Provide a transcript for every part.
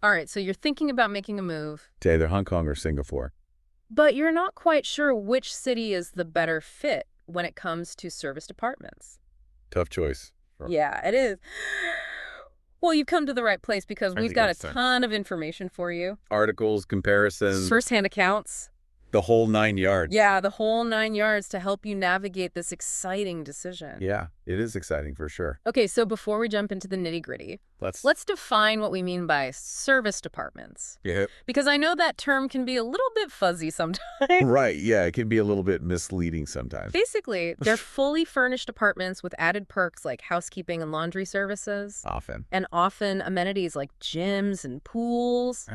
All right, so you're thinking about making a move, to either Hong Kong or Singapore. but you're not quite sure which city is the better fit when it comes to serviced apartments. Tough choice. Yeah, it is. Well, you've come to the right place because I we've think got a that's ton of information for you. Articles, comparisons, First-hand accounts. the whole 9 yards. Yeah, the whole 9 yards to help you navigate this exciting decision. Yeah, it is exciting for sure. Okay, so before we jump into the nitty-gritty, let's define what we mean by serviced apartments. Yeah. Because I know that term can be a little bit fuzzy sometimes. Right, yeah, it can be a little bit misleading sometimes. Basically, they're fully furnished apartments with added perks like housekeeping and laundry services. Often. And often amenities like gyms and pools.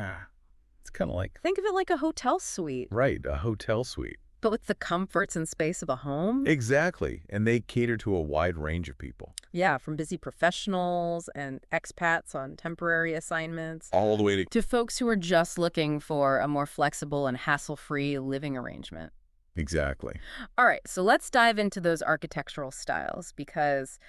It's kind of like... Think of it like a hotel suite. Right, a hotel suite. But with the comforts and space of a home. Exactly, and they cater to a wide range of people. Yeah, from busy professionals and expats on temporary assignments. All the way to folks who are just looking for a more flexible and hassle-free living arrangement. Exactly. All right, so let's dive into those architectural styles because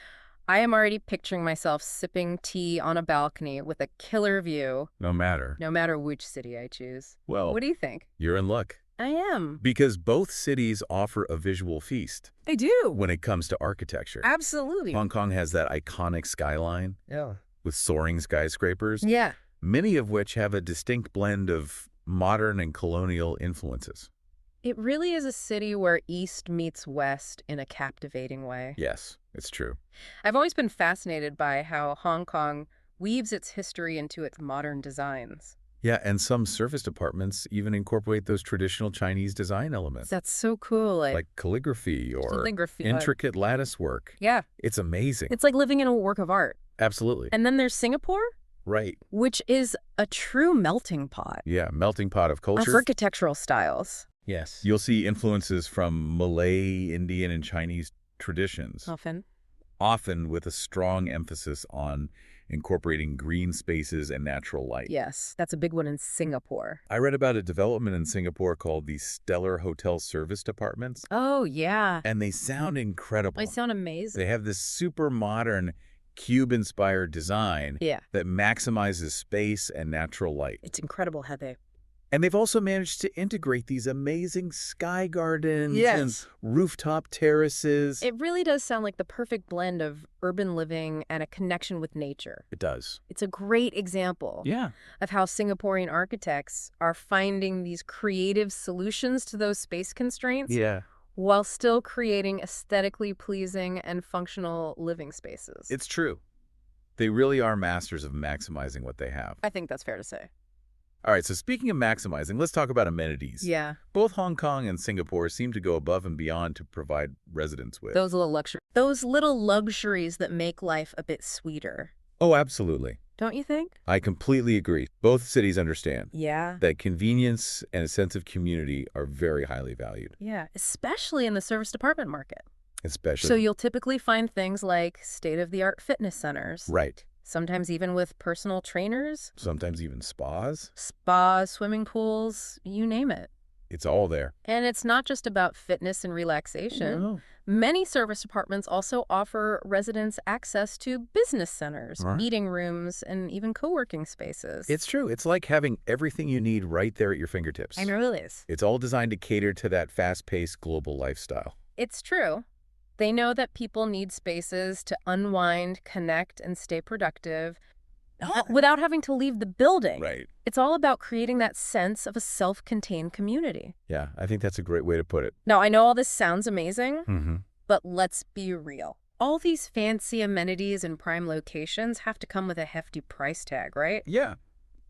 I am already picturing myself sipping tea on a balcony with a killer view. No matter Which city I choose. Well, What do you think? you're in luck. I am. Because both cities offer a visual feast. They do. When it comes to architecture. Absolutely. Hong Kong has that iconic skyline. Yeah. With soaring skyscrapers. Yeah. Many of which have a distinct blend of modern and colonial influences. It really is a city where East meets West in a captivating way. Yes, it's true. I've always been fascinated by how Hong Kong weaves its history into its modern designs. Yeah, and some serviced apartments even incorporate those traditional Chinese design elements. That's so cool. Like calligraphy or intricate lattice work. Yeah. It's amazing. It's like living in a work of art. Absolutely. And then there's Singapore. Right. Which is a true melting pot. Yeah, melting pot of culture. Of architectural styles. Yes. You'll see influences from Malay, Indian, and Chinese traditions. Often with a strong emphasis on incorporating green spaces and natural light. Yes, that's a big one in Singapore. I read about a development in Singapore called the Stellar Hotel Serviced Apartments. Oh, yeah. And they sound incredible. They sound amazing. They have this super modern, cube-inspired design that maximizes space and natural light. It's incredible how they... And they've also managed to integrate these amazing sky gardens and rooftop terraces. It really does sound like the perfect blend of urban living and a connection with nature. It does. It's a great example of how Singaporean architects are finding these creative solutions to those space constraints while still creating aesthetically pleasing and functional living spaces. It's true. They really are masters of maximizing what they have. I think that's fair to say. All right, so speaking of maximizing, let's talk about amenities. Yeah. Both Hong Kong and Singapore seem to go above and beyond to provide residents with those little luxuries that make life a bit sweeter. Oh, absolutely. Don't you think? I completely agree. Both cities understand that convenience and a sense of community are very highly valued. Yeah, especially in the serviced apartment market. Especially. So you'll typically find things like state-of-the-art fitness centers. Right. Sometimes even with personal trainers. Sometimes even spas. Spas, swimming pools, you name it. It's all there. And it's not just about fitness and relaxation. No. Many service apartments also offer residents access to business centers, meeting rooms, and even co-working spaces. It's true. It's like having everything you need right there at your fingertips. I know it is. It's all designed to cater to that fast-paced global lifestyle. It's true. They know that people need spaces to unwind, connect, and stay productive without having to leave the building. Right. It's all about creating that sense of a self-contained community. Yeah, I think that's a great way to put it. Now, I know all this sounds amazing, but let's be real. All these fancy amenities in prime locations have to come with a hefty price tag, right? Yeah.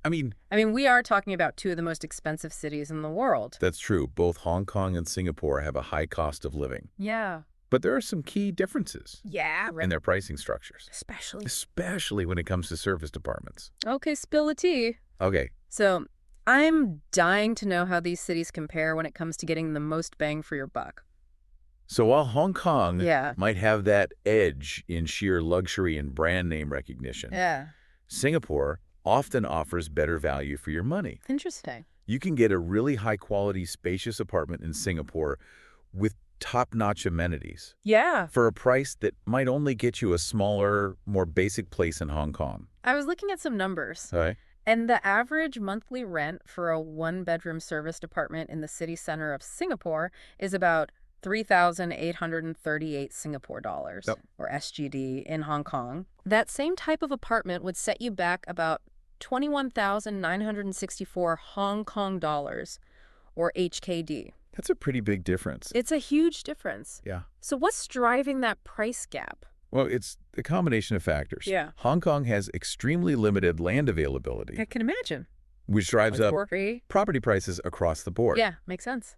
I mean, we are talking about two of the most expensive cities in the world. That's true. Both Hong Kong and Singapore have a high cost of living. Yeah. But there are some key differences in their pricing structures. Especially when it comes to serviced apartments. Okay, spill the tea. Okay. So, I'm dying to know how these cities compare when it comes to getting the most bang for your buck. So while Hong Kong might have that edge in sheer luxury and brand name recognition, Singapore often offers better value for your money. Interesting. You can get a really high-quality, spacious apartment in Singapore with top-notch amenities. Yeah. For a price that might only get you a smaller, more basic place in Hong Kong. I was looking at some numbers. Okay. And the average monthly rent for a one-bedroom serviced apartment in the city center of Singapore is about 3,838 Singapore dollars, Yep. or SGD, in Hong Kong. That same type of apartment would set you back about 21,964 Hong Kong dollars, or HKD. That's a pretty big difference. It's a huge difference. Yeah. So what's driving that price gap? Well, it's a combination of factors. Yeah. Hong Kong has extremely limited land availability, I can imagine. which drives up Property. property prices across the board. Yeah, makes sense.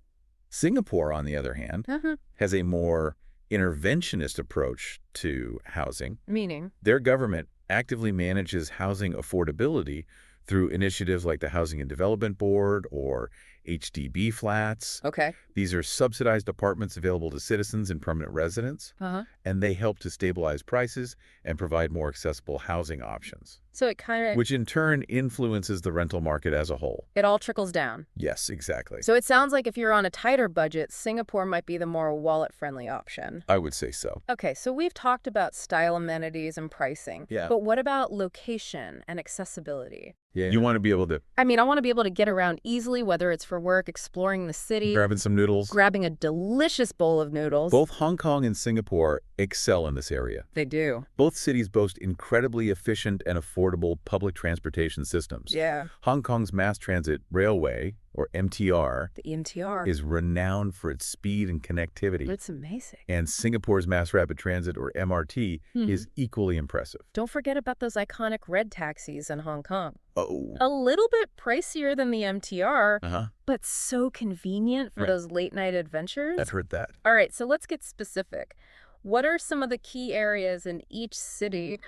Singapore, on the other hand, Uh-huh. has a more interventionist approach to housing. Meaning? Their government actively manages housing affordability through initiatives like the Housing and Development Board or HDB flats. Okay. These are subsidized apartments available to citizens and permanent residents, and they help to stabilize prices and provide more accessible housing options, So it kind of... which in turn influences the rental market as a whole. It all trickles down. Yes, exactly. So it sounds like if you're on a tighter budget, Singapore might be the more wallet-friendly option. I would say so. Okay, so we've talked about style amenities and pricing. Yeah. But what about location and accessibility? Yeah. You want to be able to... I mean, I want to be able to get around easily, whether it's for work, exploring the city, grabbing some noodles. grabbing a delicious bowl of noodles. Both Hong Kong and Singapore excel in this area. They do. Both cities boast incredibly efficient and affordable public transportation systems. Yeah. Hong Kong's mass transit railway, or MTR, The MTR. is renowned for its speed and connectivity. It's amazing. And Singapore's mass rapid transit, or MRT, is equally impressive. Don't forget about those iconic red taxis in Hong Kong. Oh. A little bit pricier than the MTR, Uh-huh. but so convenient for Right. those late-night adventures. I've heard that. All right, so let's get specific. What are some of the key areas in each city?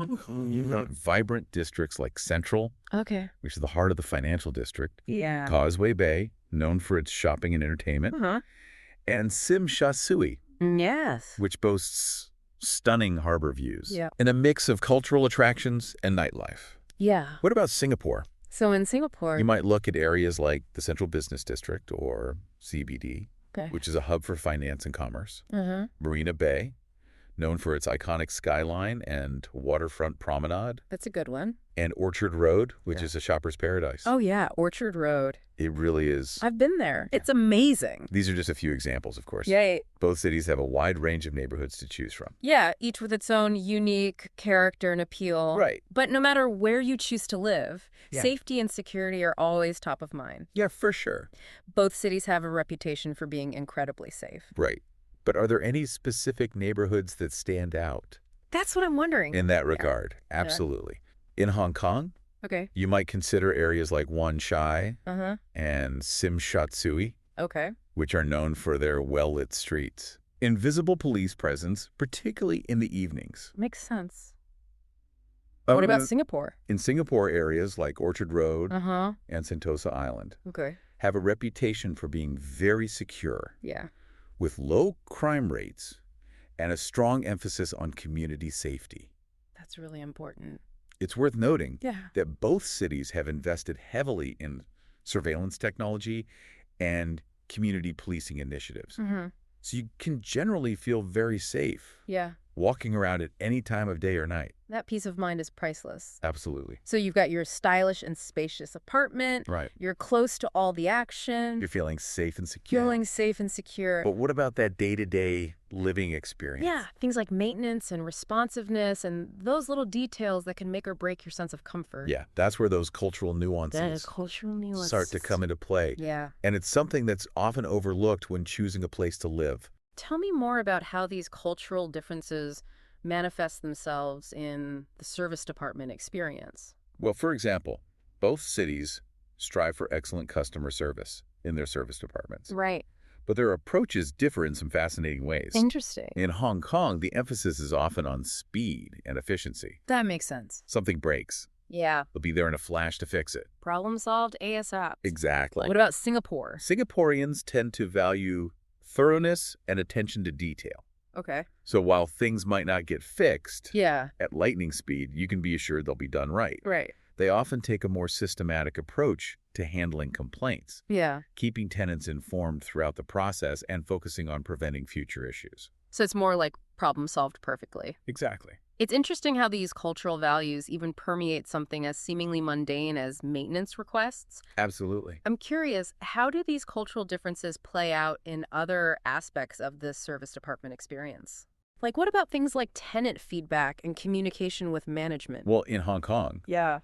Vibrant districts like Central, Okay. which is the heart of the financial district, Yeah. Causeway Bay, known for its shopping and entertainment, Uh-huh. and Tsim Sha Tsui, Yes. which boasts stunning harbor views, Yeah. and a mix of cultural attractions and nightlife. Yeah. What about Singapore? So in Singapore... You might look at areas like the Central Business District, or CBD, Okay. which is a hub for finance and commerce. Uh-huh. Marina Bay, known for its iconic skyline and waterfront promenade. That's a good one. And Orchard Road, which is a shopper's paradise. Oh, yeah, Orchard Road. It really is. I've been there. It's amazing. These are just a few examples, of course. Yay. Both cities have a wide range of neighborhoods to choose from. Yeah, each with its own unique character and appeal. Right. But no matter where you choose to live, Yeah. safety and security are always top of mind. Yeah, for sure. Both cities have a reputation for being incredibly safe. Right. But are there any specific neighborhoods that stand out That's what I'm wondering. in that regard? Absolutely. In Hong Kong, Okay. you might consider areas like Wan Chai Uh-huh. and Tsim Sha Tsui, Okay. which are known for their well-lit streets. Invisible police presence, particularly in the evenings. Makes sense. What about Uh, Singapore? In Singapore, areas like Orchard Road Uh-huh. and Sentosa Island Okay. have a reputation for being very secure, Yeah. with low crime rates and a strong emphasis on community safety. That's really important. It's worth noting Yeah. that both cities have invested heavily in surveillance technology and community policing initiatives. Mm-hmm. So you can generally feel very safe Yeah. walking around at any time of day or night. That peace of mind is priceless. Absolutely. So you've got your stylish and spacious apartment. Right. You're close to all the action. You're feeling safe and secure. Feeling safe and secure. But what about that day-to-day living experience? Yeah, things like maintenance and responsiveness and those little details that can make or break your sense of comfort. Yeah, that's where those cultural nuances Cultural nuances start to come into play. Yeah. And it's something that's often overlooked when choosing a place to live. Tell me more about how these cultural differences manifest themselves in the service department experience. Well, for example, both cities strive for excellent customer service in their service departments. Right. But their approaches differ in some fascinating ways. Interesting. In Hong Kong, the emphasis is often on speed and efficiency. That makes sense. Something breaks. Yeah. They'll be there in a flash to fix it. Problem solved ASAP. Exactly. What about Singapore? Singaporeans tend to value thoroughness and attention to detail. Okay. So while things might not get fixed Yeah. at lightning speed, you can be assured they'll be done right. Right. They often take a more systematic approach to handling complaints, Yeah. keeping tenants informed throughout the process and focusing on preventing future issues. So it's more like problem solved perfectly. Exactly. It's interesting how these cultural values even permeate something as seemingly mundane as maintenance requests. Absolutely. I'm curious, how do these cultural differences play out in other aspects of the service department experience? Like, what about things like tenant feedback and communication with management? Well, in Hong Kong, Yeah.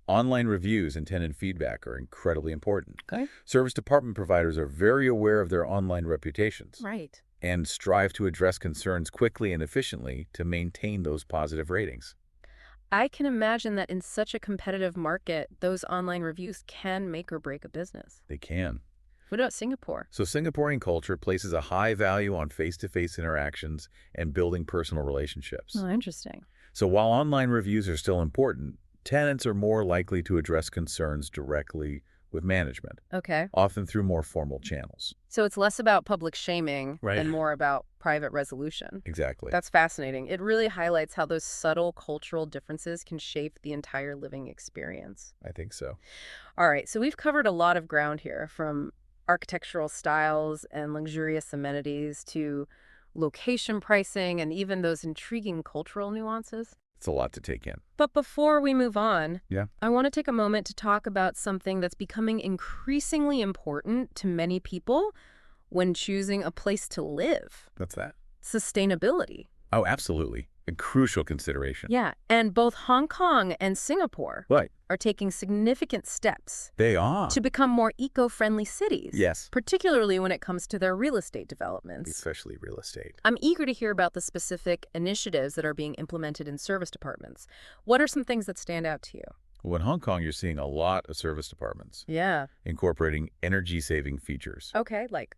online reviews and tenant feedback are incredibly important. Okay. Service department providers are very aware of their online reputations Right. and strive to address concerns quickly and efficiently to maintain those positive ratings. I can imagine that in such a competitive market, those online reviews can make or break a business. They can. What about Singapore? So Singaporean culture places a high value on face-to-face interactions and building personal relationships. Oh, interesting. So while online reviews are still important, tenants are more likely to address concerns directly with management, Okay. often through more formal channels. So it's less about public shaming Right. and more about private resolution. Exactly. That's fascinating. It really highlights how those subtle cultural differences can shape the entire living experience. I think so. All right, so we've covered a lot of ground here, from architectural styles and luxurious amenities to location pricing and even those intriguing cultural nuances. It's a lot to take in. But before we move on, Yeah. I want to take a moment to talk about something that's becoming increasingly important to many people when choosing a place to live: What's that? sustainability. Oh, absolutely. A crucial consideration. Yeah, and both Hong Kong and Singapore Right. are taking significant steps They are. to become more eco-friendly cities. Yes. Particularly when it comes to their real estate developments. Especially real estate. I'm eager to hear about the specific initiatives that are being implemented in service departments. What are some things that stand out to you? Well, in Hong Kong, you're seeing a lot of service departments Yeah. incorporating energy-saving features Okay, like.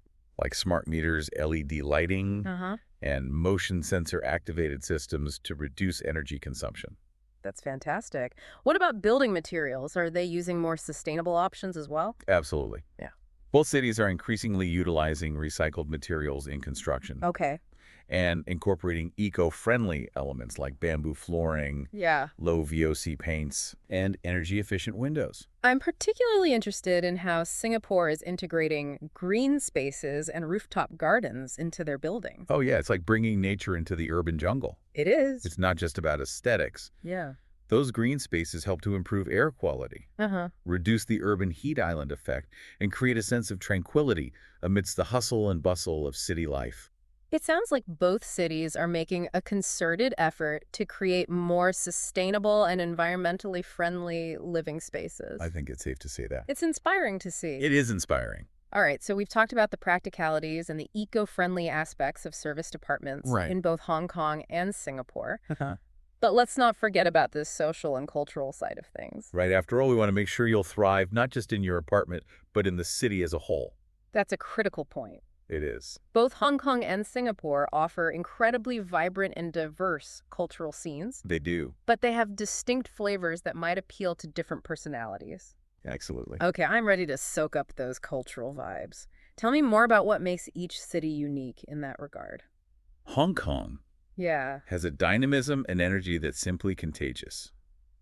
smart meters, LED lighting, Uh-huh. and motion sensor activated systems to reduce energy consumption. That's fantastic. What about building materials? Are they using more sustainable options as well? Absolutely. Yeah. Both cities are increasingly utilizing recycled materials in construction Okay. and incorporating eco-friendly elements like bamboo flooring, Yeah. low VOC paints, and energy-efficient windows. I'm particularly interested in how Singapore is integrating green spaces and rooftop gardens into their buildings. Oh, yeah, it's like bringing nature into the urban jungle. It is. It's not just about aesthetics. Yeah. Those green spaces help to improve air quality, Uh-huh. reduce the urban heat island effect, and create a sense of tranquility amidst the hustle and bustle of city life. It sounds like both cities are making a concerted effort to create more sustainable and environmentally friendly living spaces. I think it's safe to say that. It's inspiring to see. It is inspiring. All right, so we've talked about the practicalities and the eco-friendly aspects of service departments Right. in both Hong Kong and Singapore. Uh-huh. But let's not forget about the social and cultural side of things. Right. After all, we want to make sure you'll thrive, not just in your apartment, but in the city as a whole. That's a critical point. It is. Both Hong Kong and Singapore offer incredibly vibrant and diverse cultural scenes, They do. but they have distinct flavors that might appeal to different personalities. Absolutely. Okay, I'm ready to soak up those cultural vibes. Tell me more about what makes each city unique in that regard. Hong Kong Yeah, has a dynamism and energy that's simply contagious.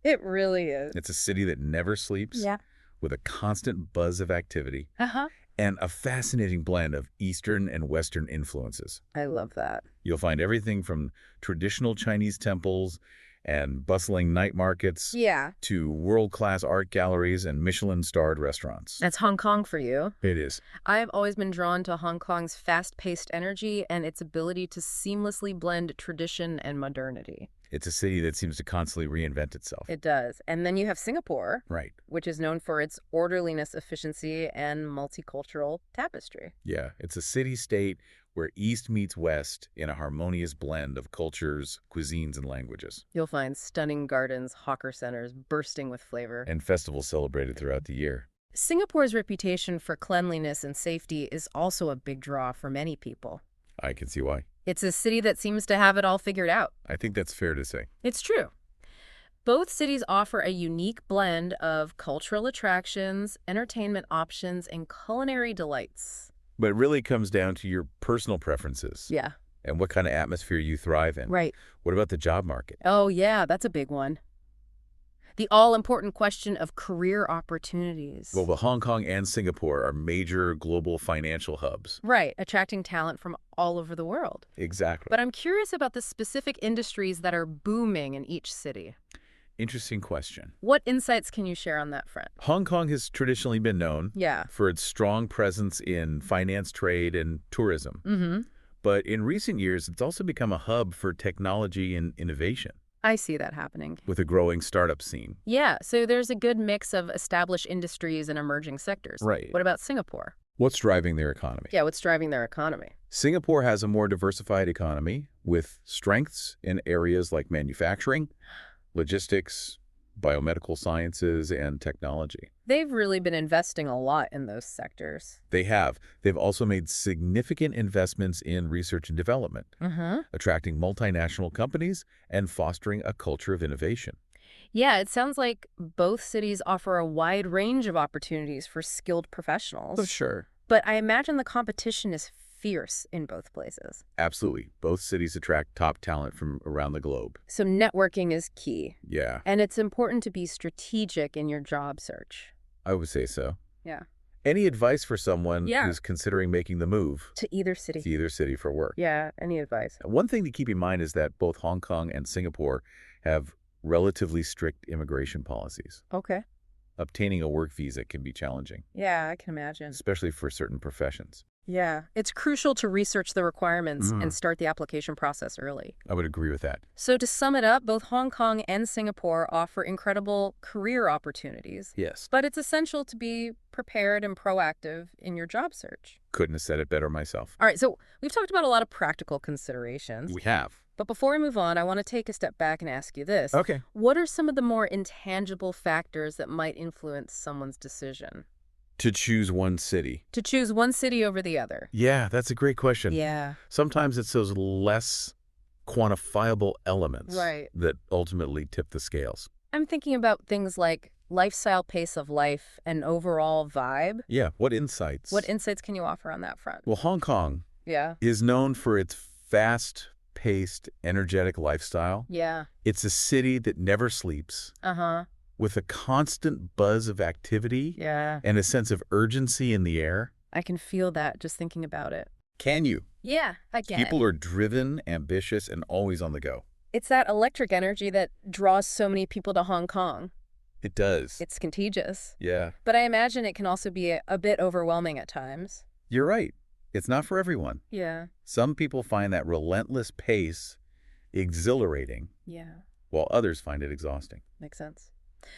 it really is. It's a city that never sleeps, Yeah. with a constant buzz of activity, Uh-huh. and a fascinating blend of Eastern and Western influences. I love that. You'll find everything from traditional Chinese temples and bustling night markets Yeah. to world-class art galleries and Michelin-starred restaurants. That's Hong Kong for you. It is. I've always been drawn to Hong Kong's fast-paced energy and its ability to seamlessly blend tradition and modernity. It's a city that seems to constantly reinvent itself. It does. And then you have Singapore, Right. which is known for its orderliness, efficiency, and multicultural tapestry. Yeah, it's a city-state where East meets West in a harmonious blend of cultures, cuisines, and languages. You'll find stunning gardens, hawker centers bursting with flavor. And festivals celebrated throughout the year. Singapore's reputation for cleanliness and safety is also a big draw for many people. I can see why. It's a city that seems to have it all figured out. I think that's fair to say. It's true. Both cities offer a unique blend of cultural attractions, entertainment options, and culinary delights. But it really comes down to your personal preferences Yeah, and what kind of atmosphere you thrive in. right. What about the job market? Oh, yeah, that's a big one. The all-important question of career opportunities. Well, Hong Kong and Singapore are major global financial hubs. Right, attracting talent from all over the world. Exactly. But I'm curious about the specific industries that are booming in each city. Interesting question. What insights can you share on that front? Hong Kong has traditionally been known for its strong presence in finance, trade, and tourism. Mm-hmm. But in recent years, it's also become a hub for technology and innovation. I see that happening. With a growing startup scene. Yeah, so there's a good mix of established industries and emerging sectors. Right. What about Singapore? What's driving their economy? Yeah, what's driving their economy? Singapore has a more diversified economy with strengths in areas like manufacturing, logistics, biomedical sciences, and technology. They've really been investing a lot in those sectors. They have. They've also made significant investments in research and development, attracting multinational companies and fostering a culture of innovation. Yeah, it sounds like both cities offer a wide range of opportunities for skilled professionals. Oh, sure. But I imagine the competition is fierce in both places. Absolutely. Both cities attract top talent from around the globe. So networking is key. Yeah. And it's important to be strategic in your job search. I would say so. Yeah. Any advice for someone who's considering making the move? To either city. To either city for work. Yeah, any advice. One thing to keep in mind is that both Hong Kong and Singapore have relatively strict immigration policies. Okay. Obtaining a work visa can be challenging. Yeah, I can imagine. Especially for certain professions. Yeah, it's crucial to research the requirements and start the application process early. I would agree with that. So to sum it up, both Hong Kong and Singapore offer incredible career opportunities. Yes. But it's essential to be prepared and proactive in your job search. Couldn't have said it better myself. All right, so we've talked about a lot of practical considerations. We have. But before we move on, I want to take a step back and ask you this. Okay. What are some of the more intangible factors that might influence someone's decision? To choose one city. To choose one city over the other. Yeah, that's a great question. Yeah. Sometimes it's those less quantifiable elements that ultimately tip the scales. I'm thinking about things like lifestyle pace of life and overall vibe. Yeah, what insights? What insights can you offer on that front? Well, Hong Kong is known for its fast-paced, energetic lifestyle. Yeah. It's a city that never sleeps. With a constant buzz of activity and a sense of urgency in the air. I can feel that just thinking about it. Can you? Yeah, I can. People are driven, ambitious, and always on the go. It's that electric energy that draws so many people to Hong Kong. It does. It's contagious. Yeah. But I imagine it can also be a bit overwhelming at times. You're right. It's not for everyone. Yeah. Some people find that relentless pace exhilarating. Yeah. While others find it exhausting. Makes sense.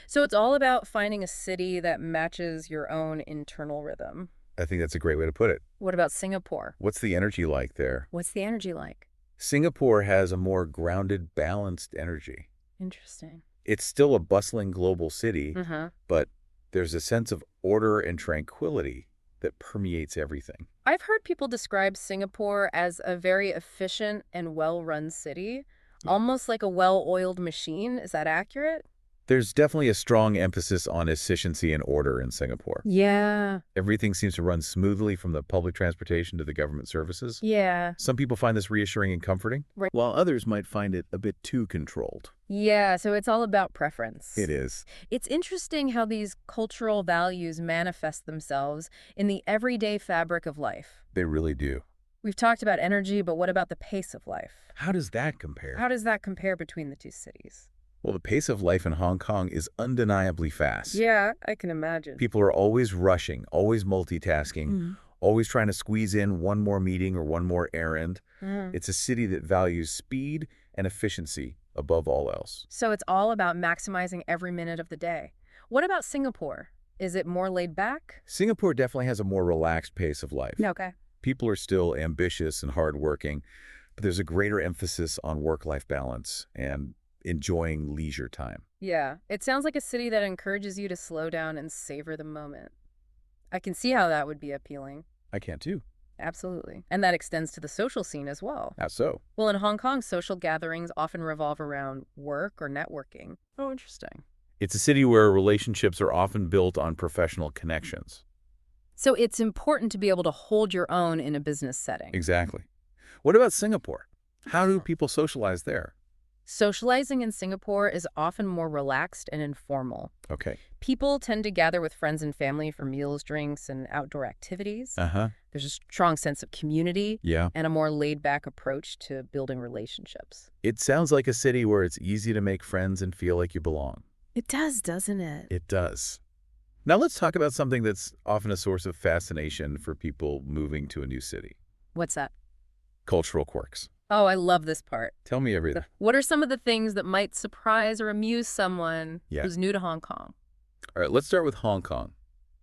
So it's all about finding a city that matches your own internal rhythm. I think that's a great way to put it. What about Singapore? What's the energy like there? What's the energy like? Singapore has a more grounded, balanced energy. Interesting. It's still a bustling global city, but there's a sense of order and tranquility that permeates everything. I've heard people describe Singapore as a very efficient and well-run city, almost like a well-oiled machine. Is that accurate? There's definitely a strong emphasis on efficiency and order in Singapore. Yeah. Everything seems to run smoothly from the public transportation to the government services. Yeah. Some people find this reassuring and comforting, while others might find it a bit too controlled. Yeah, so it's all about preference. It is. It's interesting how these cultural values manifest themselves in the everyday fabric of life. They really do. We've talked about energy, but what about the pace of life? How does that compare? How does that compare between the two cities? Well, the pace of life in Hong Kong is undeniably fast. Yeah, I can imagine. People are always rushing, always multitasking, always trying to squeeze in one more meeting or one more errand. It's a city that values speed and efficiency above all else. So it's all about maximizing every minute of the day. What about Singapore? Is it more laid back? Singapore definitely has a more relaxed pace of life. Okay. People are still ambitious and hardworking, but there's a greater emphasis on work-life balance and enjoying leisure time. Yeah, it sounds like a city that encourages you to slow down and savor the moment. I can see how that would be appealing. I can too. Absolutely. And that extends to the social scene as well. How so? Well, in Hong Kong, social gatherings often revolve around work or networking. Oh, interesting. It's a city where relationships are often built on professional connections. So it's important to be able to hold your own in a business setting. Exactly. What about Singapore? How do people socialize there? Socializing in Singapore is often more relaxed and informal. Okay. People tend to gather with friends and family for meals, drinks, and outdoor activities. Uh-huh. There's a strong sense of community Yeah. and a more laid-back approach to building relationships. It sounds like a city where it's easy to make friends and feel like you belong. It does, doesn't it? It does. Now let's talk about something that's often a source of fascination for people moving to a new city. What's that? Cultural quirks. Oh, I love this part. Tell me everything. What are some of the things that might surprise or amuse someone who's new to Hong Kong? All right, let's start with Hong Kong.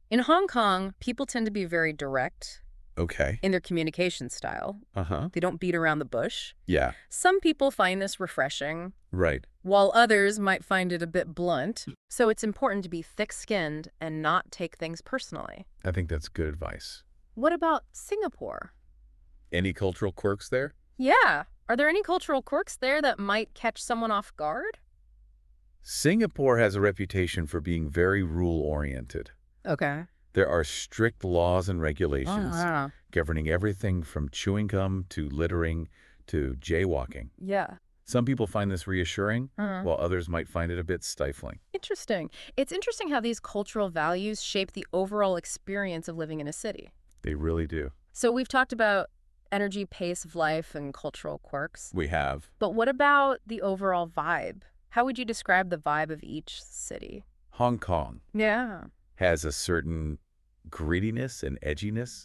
In Hong Kong, people tend to be very direct. Okay. In their communication style. Uh-huh. They don't beat around the bush. Yeah. Some people find this refreshing. Right. While others might find it a bit blunt. So it's important to be thick-skinned and not take things personally. I think that's good advice. What about Singapore? Any cultural quirks there? Yeah. Are there any cultural quirks there that might catch someone off guard? Singapore has a reputation for being very rule-oriented. Okay. There are strict laws and regulations governing everything from chewing gum to littering to jaywalking. Yeah. Some people find this reassuring, while others might find it a bit stifling. Interesting. It's interesting how these cultural values shape the overall experience of living in a city. They really do. So we've talked about energy, pace of life, and cultural quirks. We have. But what about the overall vibe? How would you describe the vibe of each city? Hong Kong. Yeah. Has a certain grittiness and edginess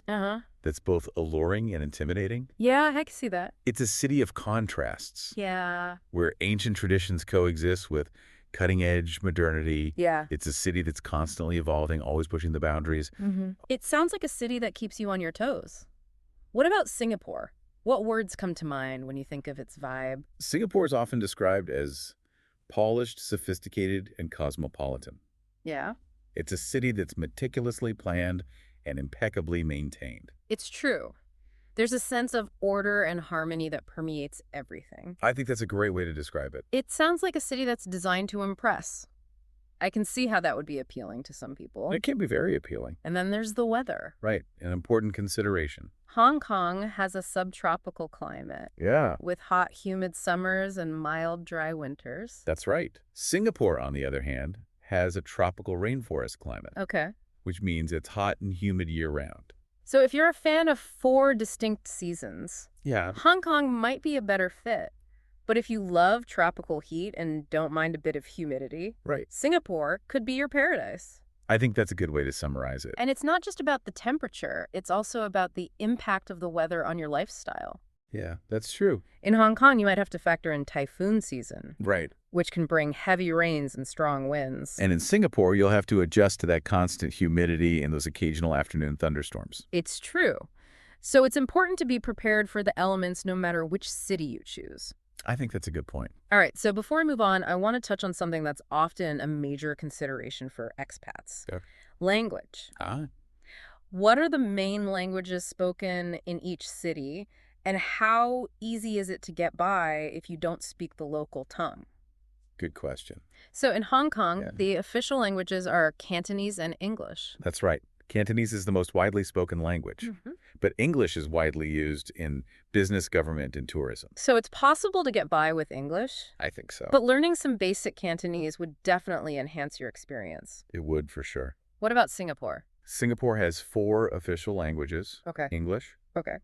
that's both alluring and intimidating. Yeah, I can see that. It's a city of contrasts. Yeah. Where ancient traditions coexist with cutting-edge modernity. Yeah. It's a city that's constantly evolving, always pushing the boundaries. It sounds like a city that keeps you on your toes. What about Singapore? What words come to mind when you think of its vibe? Singapore is often described as polished, sophisticated, and cosmopolitan. Yeah. It's a city that's meticulously planned and impeccably maintained. It's true. There's a sense of order and harmony that permeates everything. I think that's a great way to describe it. It sounds like a city that's designed to impress. I can see how that would be appealing to some people. It can be very appealing. And then there's the weather. Right, an important consideration. Hong Kong has a subtropical climate. Yeah. With hot, humid summers and mild, dry winters. That's right. Singapore, on the other hand, has a tropical rainforest climate. Okay. Which means it's hot and humid year-round. So if you're a fan of 4 distinct seasons, yeah, Hong Kong might be a better fit. But if you love tropical heat and don't mind a bit of humidity, right, Singapore could be your paradise. I think that's a good way to summarize it. And it's not just about the temperature. It's also about the impact of the weather on your lifestyle. Yeah, that's true. In Hong Kong, you might have to factor in typhoon season. Right. Which can bring heavy rains and strong winds. And in Singapore, you'll have to adjust to that constant humidity and those occasional afternoon thunderstorms. It's true. So it's important to be prepared for the elements no matter which city you choose. I think that's a good point. All right, so before I move on, I want to touch on something that's often a major consideration for expats. Okay. Language. What are the main languages spoken in each city, and how easy is it to get by if you don't speak the local tongue? Good question. So in Hong Kong, the official languages are Cantonese and English. That's right. Cantonese is the most widely spoken language, but English is widely used in business, government, and tourism. So it's possible to get by with English? I think so. But learning some basic Cantonese would definitely enhance your experience. It would, for sure. What about Singapore? Singapore has 4 official languages. Okay. English, okay,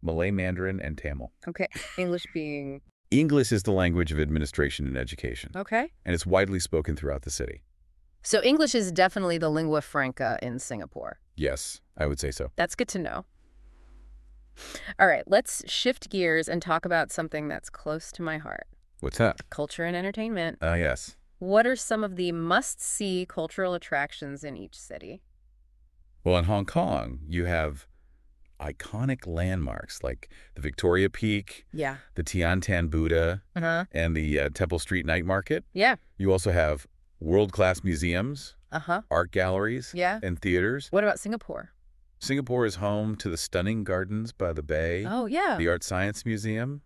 Malay Mandarin, and Tamil. Okay. English being? English is the language of administration and education. Okay. And it's widely spoken throughout the city. So English is definitely the lingua franca in Singapore. Yes, I would say so. That's good to know. All right, let's shift gears and talk about something that's close to my heart. What's that? Culture and entertainment. Yes. What are some of the must-see cultural attractions in each city? Well, in Hong Kong, you have iconic landmarks like the Victoria Peak, the Tiantan Buddha, and the Temple Street Night Market. Yeah. You also have world-class museums, art galleries, and theaters. What about Singapore? Singapore is home to the stunning gardens by the bay, the Art Science Museum,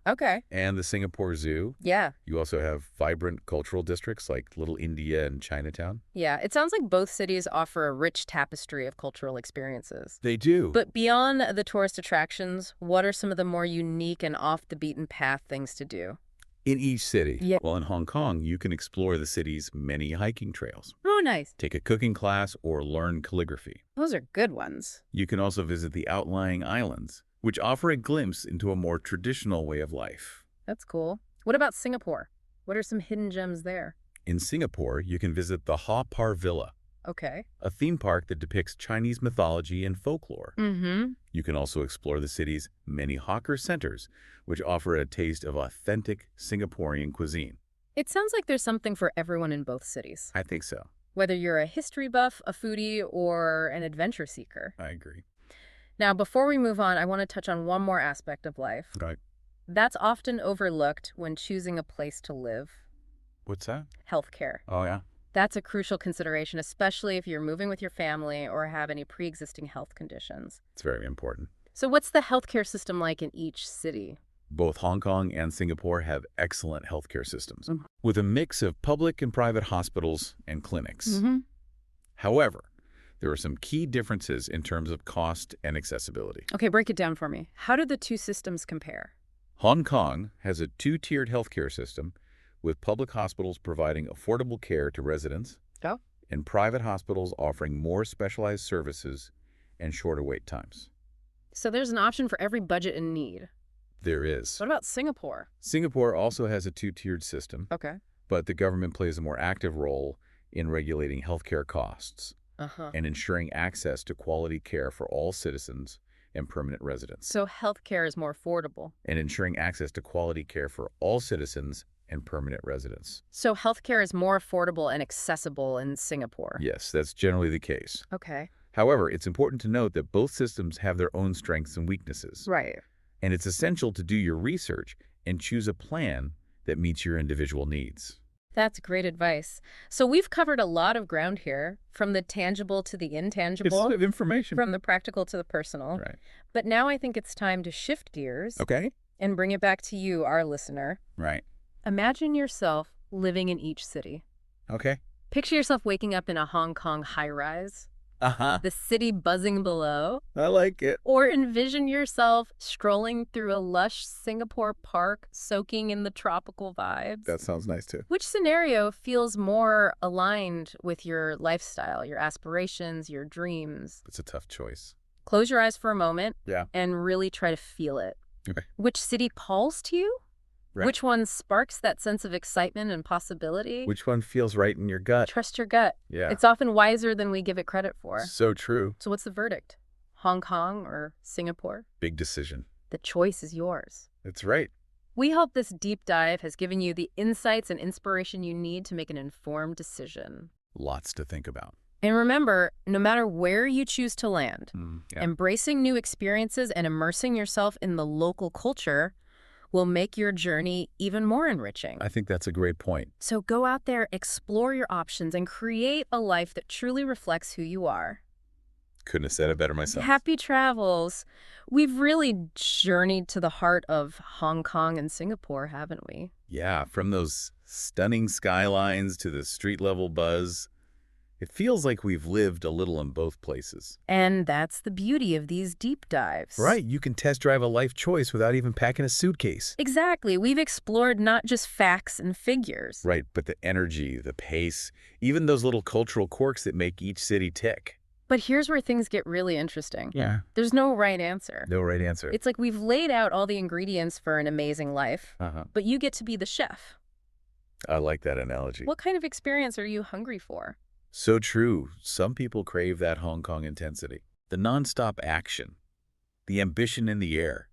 and the Singapore Zoo. Yeah. You also have vibrant cultural districts like Little India and Chinatown. Yeah, it sounds like both cities offer a rich tapestry of cultural experiences. They do. But beyond the tourist attractions, what are some of the more unique and off-the-beaten-path things to do? In each city. Yeah. Well, in Hong Kong, you can explore the city's many hiking trails. Oh, nice. Take a cooking class or learn calligraphy. Those are good ones. You can also visit the outlying islands, which offer a glimpse into a more traditional way of life. That's cool. What about Singapore? What are some hidden gems there? In Singapore, you can visit the Haw Par Villa, Okay. a theme park that depicts Chinese mythology and folklore. You can also explore the city's many hawker centers, which offer a taste of authentic Singaporean cuisine. It sounds like there's something for everyone in both cities. I think so. Whether you're a history buff, a foodie, or an adventure seeker. I agree. Now, before we move on, I want to touch on one more aspect of life. Okay. That's often overlooked when choosing a place to live. What's that? Healthcare. Oh, yeah? That's a crucial consideration, especially if you're moving with your family or have any pre-existing health conditions. It's very important. So what's the healthcare system like in each city? Both Hong Kong and Singapore have excellent healthcare systems, with a mix of public and private hospitals and clinics. However, there are some key differences in terms of cost and accessibility. Okay, break it down for me. How do the two systems compare? Hong Kong has a two-tiered healthcare system, with public hospitals providing affordable care to residents and private hospitals offering more specialized services and shorter wait times. So there's an option for every budget and need. There is. What about Singapore? Singapore also has a two-tiered system, Okay. but the government plays a more active role in regulating healthcare costs and ensuring access to quality care for all citizens and permanent residents. So healthcare is more affordable. And ensuring access to quality care for all citizens and permanent residents. So healthcare is more affordable and accessible in Singapore. Yes, that's generally the case. Okay. However, it's important to note that both systems have their own strengths and weaknesses. Right. And it's essential to do your research and choose a plan that meets your individual needs. That's great advice. So we've covered a lot of ground here, from the tangible to the intangible. It's a lot of information. From the practical to the personal. Right. But now I think it's time to shift gears. Okay. And bring it back to you, our listener. Right. Imagine yourself living in each city. Okay. Picture yourself waking up in a Hong Kong high-rise. The city buzzing below. I like it. Or envision yourself strolling through a lush Singapore park, soaking in the tropical vibes. That sounds nice, too. Which scenario feels more aligned with your lifestyle, your aspirations, your dreams? It's a tough choice. Close your eyes for a moment. Yeah. And really try to feel it. Okay. Which city calls to you? Right. Which one sparks that sense of excitement and possibility? Which one feels right in your gut? Trust your gut. Yeah. It's often wiser than we give it credit for. So true. So what's the verdict? Hong Kong or Singapore? Big decision. The choice is yours. That's right. We hope this deep dive has given you the insights and inspiration you need to make an informed decision. Lots to think about. And remember, no matter where you choose to land, embracing new experiences and immersing yourself in the local culture will make your journey even more enriching. I think that's a great point. So go out there, explore your options, and create a life that truly reflects who you are. Couldn't have said it better myself. Happy travels. We've really journeyed to the heart of Hong Kong and Singapore, haven't we? Yeah, from those stunning skylines to the street-level buzz. It feels like we've lived a little in both places. And that's the beauty of these deep dives. Right, you can test drive a life choice without even packing a suitcase. Exactly. We've explored not just facts and figures. Right, but the energy, the pace, even those little cultural quirks that make each city tick. But here's where things get really interesting. Yeah. There's no right answer. No right answer. It's like we've laid out all the ingredients for an amazing life, but you get to be the chef. I like that analogy. What kind of experience are you hungry for? So true. Some people crave that Hong Kong intensity. The nonstop action. The ambition in the air.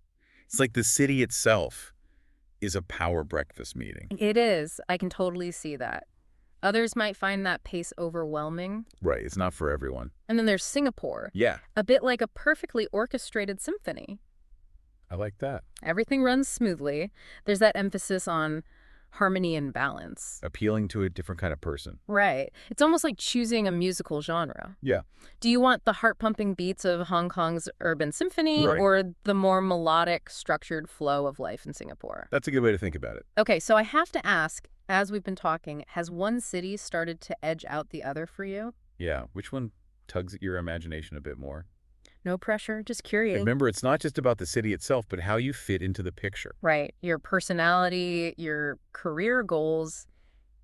It's like the city itself is a power breakfast meeting. It is. I can totally see that. Others might find that pace overwhelming. Right. It's not for everyone. And then there's Singapore. Yeah. A bit like a perfectly orchestrated symphony. I like that. Everything runs smoothly. There's that emphasis on harmony and balance. Appealing to a different kind of person. Right. It's almost like choosing a musical genre. Yeah. Do you want the heart-pumping beats of Hong Kong's urban symphony or the more melodic, structured flow of life in Singapore? That's a good way to think about it. Okay, so I have to ask, as we've been talking, has one city started to edge out the other for you? Yeah. Which one tugs at your imagination a bit more? No pressure, just curious. Remember, it's not just about the city itself, but how you fit into the picture. Right. Your personality, your career goals,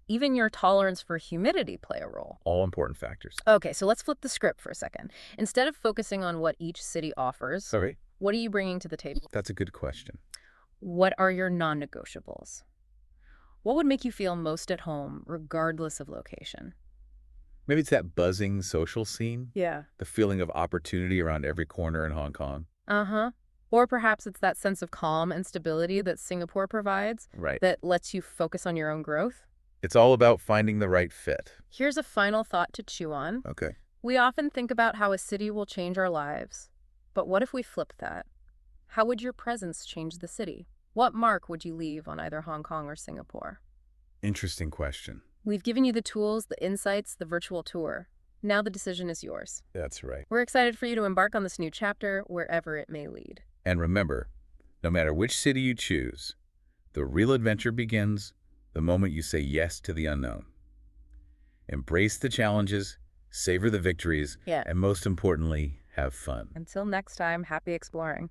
even your tolerance for humidity play a role. All important factors. Okay, so let's flip the script for a second. Instead of focusing on what each city offers, Sorry? what are you bringing to the table? That's a good question. What are your non-negotiables? What would make you feel most at home, regardless of location? Maybe it's that buzzing social scene, Yeah. the feeling of opportunity around every corner in Hong Kong. Uh-huh. Or perhaps it's that sense of calm and stability that Singapore provides Right. that lets you focus on your own growth. It's all about finding the right fit. Here's a final thought to chew on. Okay. We often think about how a city will change our lives. But what if we flip that? How would your presence change the city? What mark would you leave on either Hong Kong or Singapore? Interesting question. We've given you the tools, the insights, the virtual tour. Now the decision is yours. That's right. We're excited for you to embark on this new chapter, wherever it may lead. And remember, no matter which city you choose, the real adventure begins the moment you say yes to the unknown. Embrace the challenges, savor the victories, Yeah. and most importantly, have fun. Until next time, happy exploring.